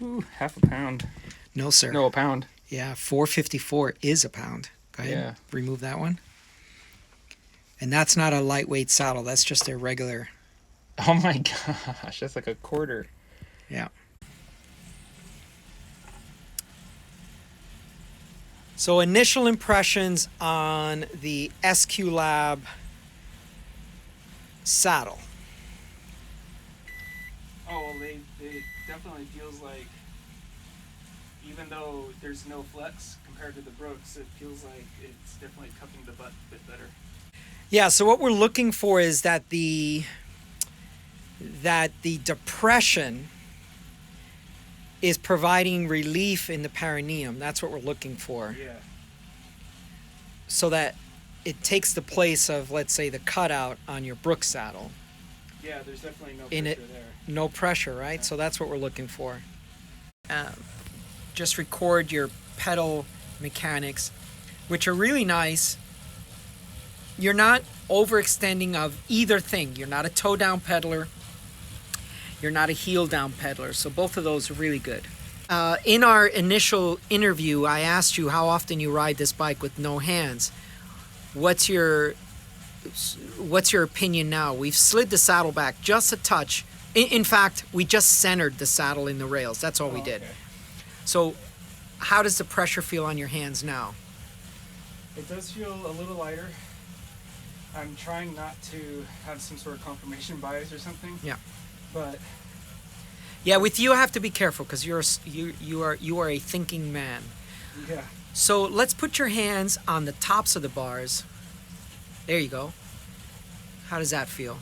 Ooh, half a pound. No, sir. No, a pound. Yeah, 454 is a pound. Go ahead. Yeah. Remove that one. And that's not a lightweight saddle. That's just a regular. Oh my gosh, that's like a quarter. Yeah. So initial impressions on the SQ Lab saddle. Oh, well, it definitely feels like, even though there's no flex compared to the Brooks, it feels like it's definitely cupping the butt a bit better. Yeah, so what we're looking for is that the depression is providing relief in the perineum. That's what we're looking for. Yeah. So that it takes the place of, let's say, the cutout on your Brooks saddle. Yeah, there's definitely no In pressure it, there. no pressure, right? Yeah. So that's what we're looking for. Just record your pedal mechanics, which are really nice. You're not overextending of either thing. You're not a toe down pedaler. You're not a heel down pedaler. So both of those are really good. In our initial interview, I asked you how often you ride this bike with no hands. What's your opinion now? We've slid the saddle back just a touch. In fact, we just centered the saddle in the rails. That's all we did. Okay. So how does the pressure feel on your hands now? It does feel a little lighter. I'm trying not to have some sort of confirmation bias or something. Yeah. But yeah, with you I have to be careful because you are a thinking man. yeah. So let's put your hands on the tops of the bars. There you go. How does that feel?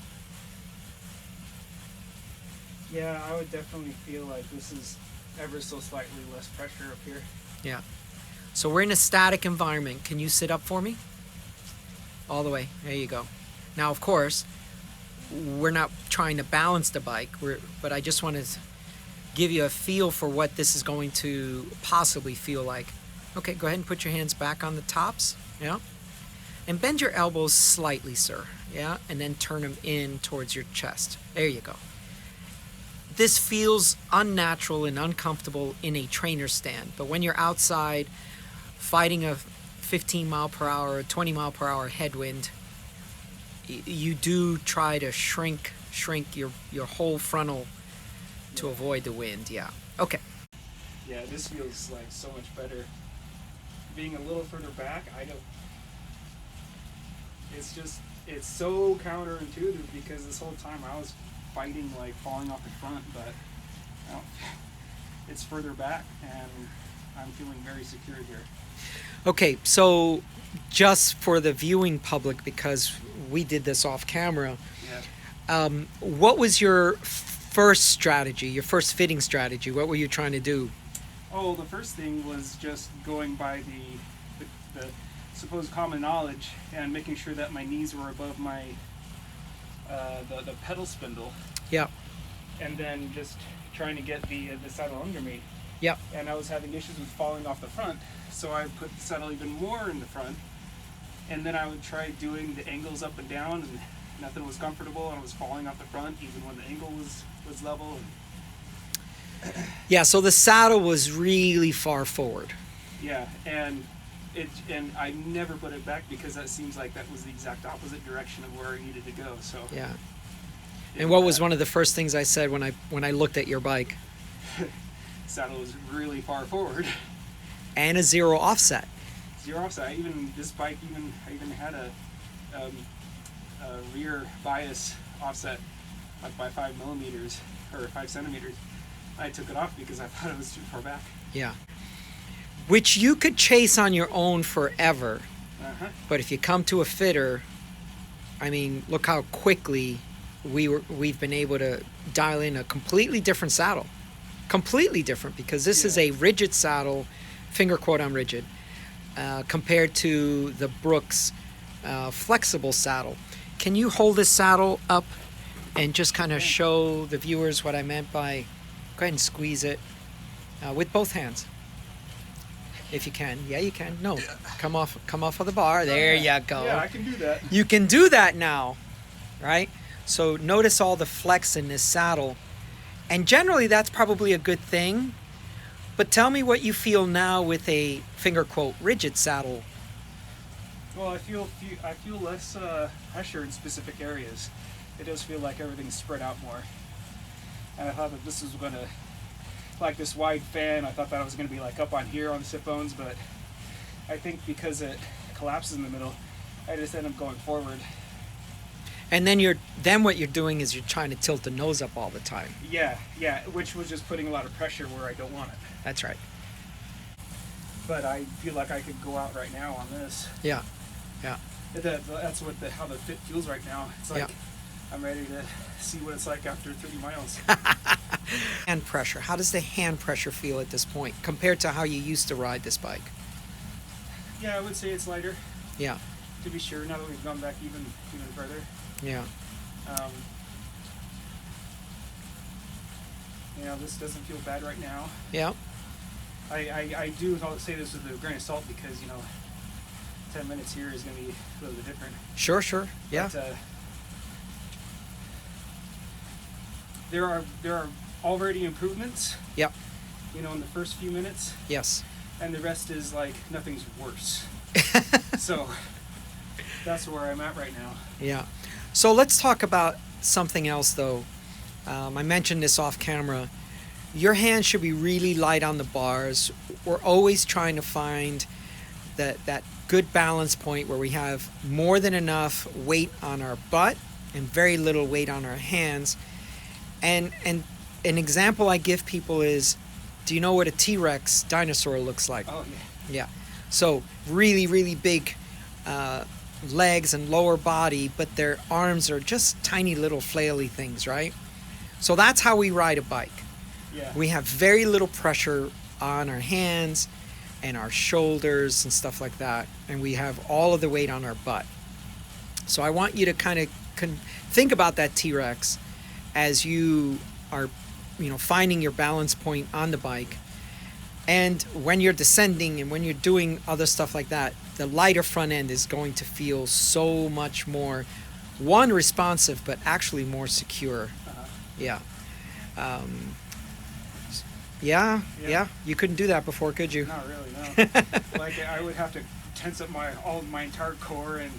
Yeah, I would definitely feel like this is ever so slightly less pressure up here. Yeah. So we're in a static environment. Can you sit up for me? All the way. There you go. Now, of course, we're not trying to balance the bike, but I just want to give you a feel for what this is going to possibly feel like. Okay, go ahead and put your hands back on the tops. Yeah. And bend your elbows slightly, sir. Yeah. And then turn them in towards your chest. There you go. This feels unnatural and uncomfortable in a trainer stand, but when you're outside fighting a 15 mile per hour, 20 mile per hour headwind, you do try to shrink your whole frontal to avoid the wind. Yeah. Okay. Yeah, this feels like so much better. Being a little further back, it's so counterintuitive because this whole time I was fighting like falling off the front, but it's further back and I'm feeling very secure here. Okay, so just for the viewing public, because we did this off camera, what was your first strategy, your first fitting strategy? What were you trying to do? Oh, the first thing was just going by the supposed common knowledge and making sure that my knees were above my the pedal spindle. Yeah. And then just trying to get the saddle under me. Yeah. And I was having issues with falling off the front, so I put the saddle even more in the front. And then I would try doing the angles up and down, and nothing was comfortable, and I was falling off the front even when the angle was level. Yeah, so the saddle was really far forward. Yeah, and I never put it back because that seems like that was the exact opposite direction of where I needed to go. So yeah. And what was one of the first things I said when I looked at your bike? Saddle was really far forward. And a zero offset. Zero offset. I even had a rear bias offset up by 5 millimeters or 5 centimeters. I took it off because I thought it was too far back. Yeah. Which you could chase on your own forever. Uh-huh. But if you come to a fitter, I mean, look how quickly we've been able to dial in a completely different saddle. Completely different, because this is a rigid saddle, finger quote on rigid, compared to the Brooks flexible saddle. Can you hold this saddle up and just kind of show the viewers what I meant by, go ahead and squeeze it with both hands. If you can. Yeah, you can. No, come off of the bar. There you go. Yeah, I can do that. You can do that now, right? So notice all the flex in this saddle. And generally that's probably a good thing But tell me what you feel now with a finger quote rigid saddle. Well, I feel less pressure in specific areas. It does feel like everything's spread out more. And I thought that this was gonna, like this wide fan, I thought that it was gonna be like up on here on the sit bones, but I think because it collapses in the middle, I just end up going forward. And then what you're doing is you're trying to tilt the nose up all the time. Yeah, which was just putting a lot of pressure where I don't want it. That's right. But I feel like I could go out right now on this. Yeah. That's how the fit feels right now. It's like Yeah. I'm ready to see what it's like after 30 miles. Hand pressure. How does the hand pressure feel at this point compared to how you used to ride this bike? Yeah, I would say it's lighter, Yeah. to be sure, now that we've gone back even further. Yeah. This doesn't feel bad right now. Yeah. I do say this with a grain of salt because, 10 minutes here is going to be a little bit different. Sure. Yeah. But, there are already improvements. Yep. In the first few minutes, Yes. and the rest is like nothing's worse. So that's where I'm at right now. Yeah. So let's talk about something else, though. I mentioned this off camera. Your hand should be really light on the bars. We're always trying to find that good balance point where we have more than enough weight on our butt and very little weight on our hands. And an example I give people is, do you know what a T-Rex dinosaur looks like? Oh, yeah. Yeah. So really, really big legs and lower body, but their arms are just tiny little flaily things, right? So that's how we ride a bike. Yeah. We have very little pressure on our hands and our shoulders and stuff like that, and we have all of the weight on our butt. So I want you to kind of think about that T-Rex as you are, finding your balance point on the bike. And when you're descending and when you're doing other stuff like that, the lighter front end is going to feel so much more, responsive, but actually more secure. Uh-huh. Yeah. Yeah. You couldn't do that before, could you? Not really, no. Like I would have to tense up my entire core and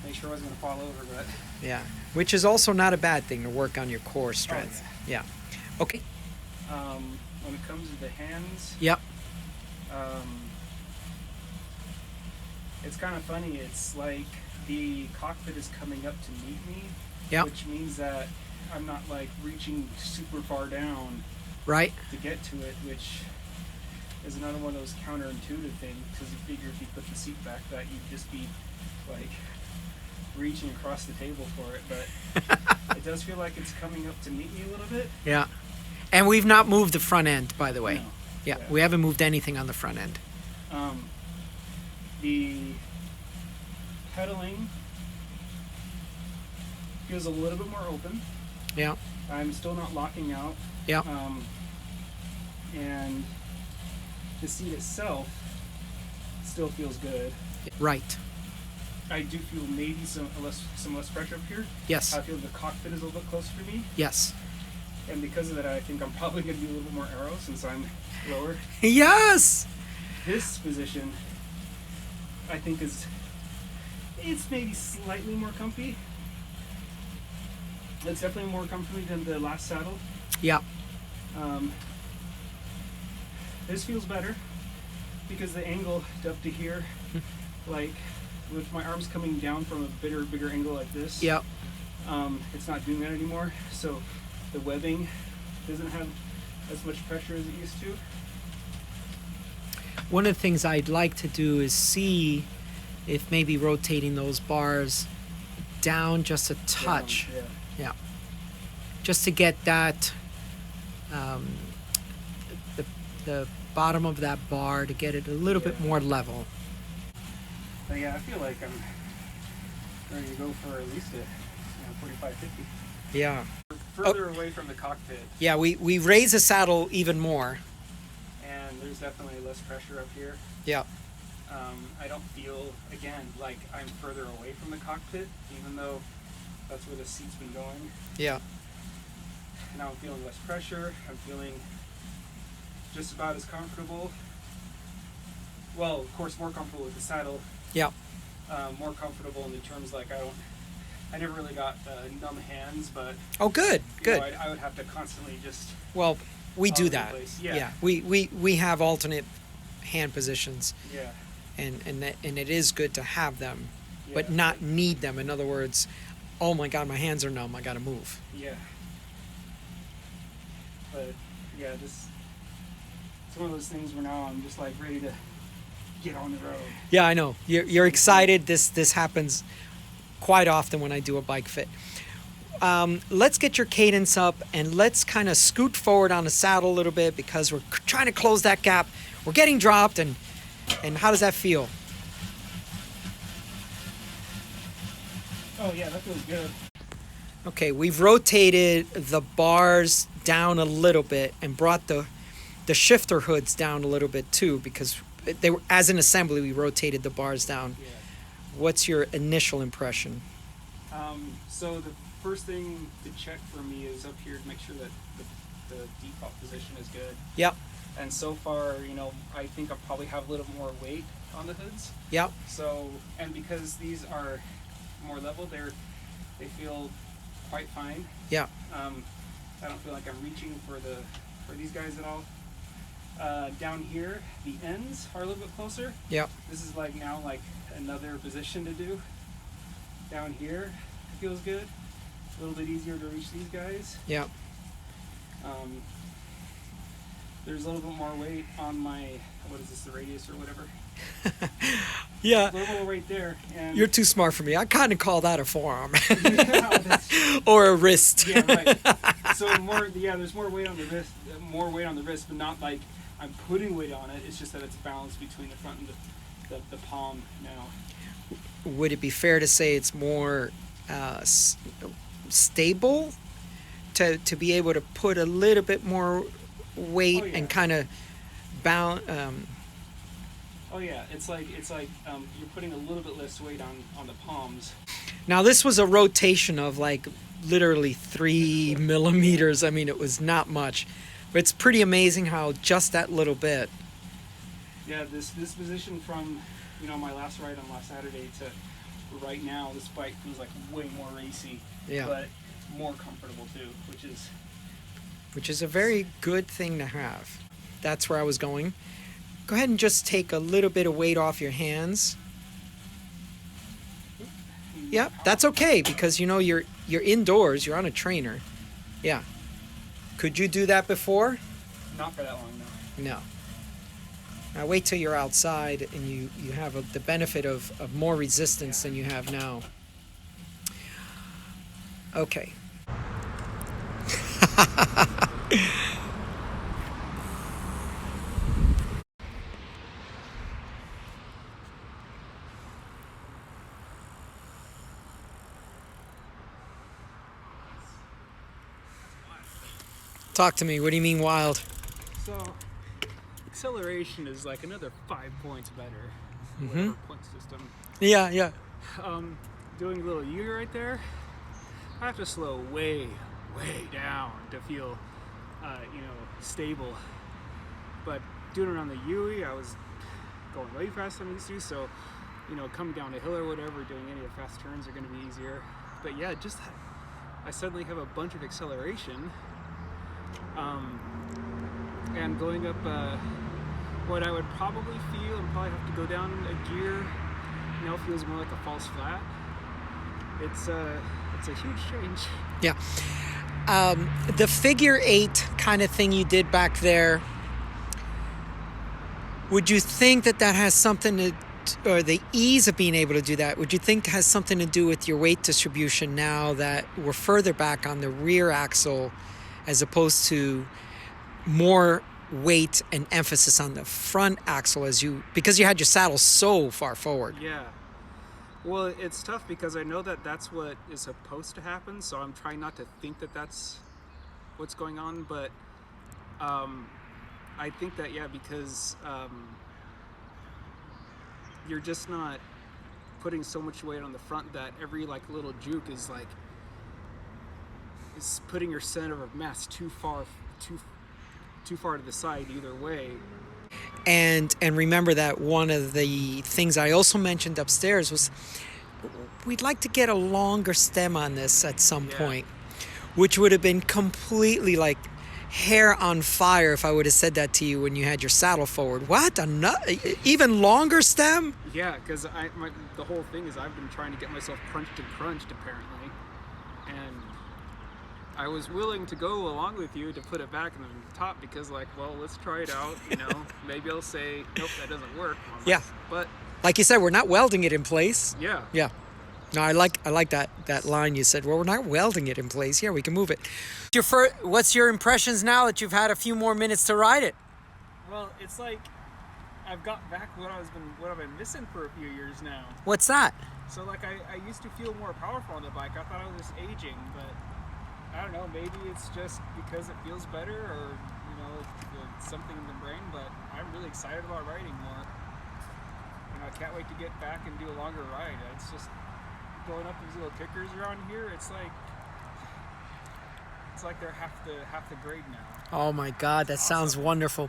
make sure I wasn't going to fall over, but... Yeah. Which is also not a bad thing to work on your core strength. Oh, yeah. Okay. When it comes to the hands... Yep. It's kind of funny. It's like the cockpit is coming up to meet me, Yep. which means that I'm not like reaching super far down Right. to get to it, which is another one of those counterintuitive things, because you figure if you put the seat back that you'd just be like reaching across the table for it, but it does feel like it's coming up to meet me a little bit. Yeah. And we've not moved the front end, by the way. No. Yeah, we haven't moved anything on the front end. The pedaling feels a little bit more open. Yeah. I'm still not locking out. Yeah. And the seat itself still feels good. Right. I do feel maybe some less pressure up here. Yes. I feel the cockpit is a little bit closer to me. Yes. And because of that, I think I'm probably going to be a little bit more aero since I'm lower. Yes. This position, I think it's maybe slightly more comfy. It's definitely more comfy than the last saddle. Yeah. This feels better because the angle up to here, like with my arms coming down from a bigger angle like this. Yeah. It's not doing that anymore. So the webbing doesn't have as much pressure as it used to. One of the things I'd like to do is see if maybe rotating those bars down just a touch. Yeah. Yeah. Just to get that, the bottom of that bar to get it a little bit more level. But yeah, I feel like I'm ready to go for at least a 45, 50. Yeah. Further away from the cockpit, Yeah, we raise the saddle even more. and there's definitely less pressure up here. Yeah. I don't feel, again, like I'm further away from the cockpit, even though that's where the seat's been going. Yeah. Now I'm feeling less pressure. I'm feeling just about as comfortable. Well, of course, more comfortable with the saddle. Yeah. More comfortable in the terms like I never really got numb hands, but Oh, good, good. You know, I would have to constantly just. Well, we all do over the that. place. Yeah. We have alternate hand positions, Yeah. and it is good to have them, but Yeah. not need them. In other words, oh my God, my hands are numb. I got to move. Yeah. But yeah, this it's one of those things where now I'm just like ready to get on the road. Yeah, I know. You're excited. This happens quite often when I do a bike fit. Let's get your cadence up and let's kind of scoot forward on the saddle a little bit because we're trying to close that gap. We're getting dropped, and how does that feel? Oh yeah, that feels good. Okay, we've rotated the bars down a little bit and brought the shifter hoods down a little bit too, because they were, as an assembly, we rotated the bars down. Yeah. What's your initial impression? So the first thing to check for me is up here to make sure that the default position is good. Yep. And so far, you know, I think I probably have a little more weight on the hoods. Yep. So, and because these are more level, they feel quite fine. Yeah. I don't feel like I'm reaching for these guys at all. Down here, the ends are a little bit closer. Yep. This is like now like another position to do. Down here, it feels good. A little bit easier to reach these guys. Yep. There's a little bit more weight on my, what is this, the radius or whatever? Yeah. A little more weight there. And You're too smart for me. I kind of call that a forearm. yeah, or a wrist. yeah, right. So there's more weight on the wrist, but not like I'm putting weight on it. It's just that it's balanced between the front and the palm now. Would it be fair to say it's more stable to be able to put a little bit more weight and kind of balance? Oh yeah, it's like you're putting a little bit less weight on the palms. Now this was a rotation of like literally 3 millimeters. I mean, it was not much, but it's pretty amazing how just that little bit. Yeah, this position from my last ride on last Saturday to right now, this bike feels like way more racy, but more comfortable too, which is a very good thing to have. That's where I was going. Go ahead and just take a little bit of weight off your hands. Yeah, that's okay because you're indoors, you're on a trainer. Yeah. Could you do that before? Not for that long, no. No. Now wait till you're outside and you have the benefit of more resistance than you have now. Okay. Talk to me. What do you mean wild? So, acceleration is like another 5 points better. Mm-hmm. Whatever point system. Yeah. Doing a little U right there, I have to slow way down to feel, stable. But doing it on the UE, I was going way faster than I used to. So, coming down a hill or whatever, doing any of the fast turns are going to be easier. But yeah, just I suddenly have a bunch of acceleration. And going up what I would probably feel and probably have to go down a gear now feels more like a false flat. It's a huge change. Yeah. The figure 8 kind of thing you did back there, would you think that has something to, or the ease of being able to do that, would you think has something to do with your weight distribution now that we're further back on the rear axle as opposed to more weight and emphasis on the front axle because you had your saddle so far forward? Yeah. Well, it's tough because I know that that's what is supposed to happen, so I'm trying not to think that that's what's going on, but I think that, because you're just not putting so much weight on the front that every little juke is putting your center of mass too too far to the side either way. And remember that one of the things I also mentioned upstairs was we'd like to get a longer stem on this at some point, which would have been completely like hair on fire if I would have said that to you when you had your saddle forward. What? Even longer stem? Yeah, because the whole thing is I've been trying to get myself crunched apparently, and I was willing to go along with you to put it back in the top because, like, well, let's try it out, you know. Maybe I'll say, nope, that doesn't work. Yeah. But like you said, we're not welding it in place. yeah. Yeah. No, I like that line you said. Well, we're not welding it in place. Yeah, we can move it. What's your impressions now that you've had a few more minutes to ride it? Well, it's like I've got back what I've been missing for a few years now. What's that? So like I used to feel more powerful on the bike. I thought I was just aging, but I don't know, maybe it's just because it feels better or, you know, it's something in the brain, but I'm really excited about riding more. You know, I can't wait to get back and do a longer ride. It's just going up these little kickers around here, it's like they're half the grade now. Oh my God, that sounds wonderful.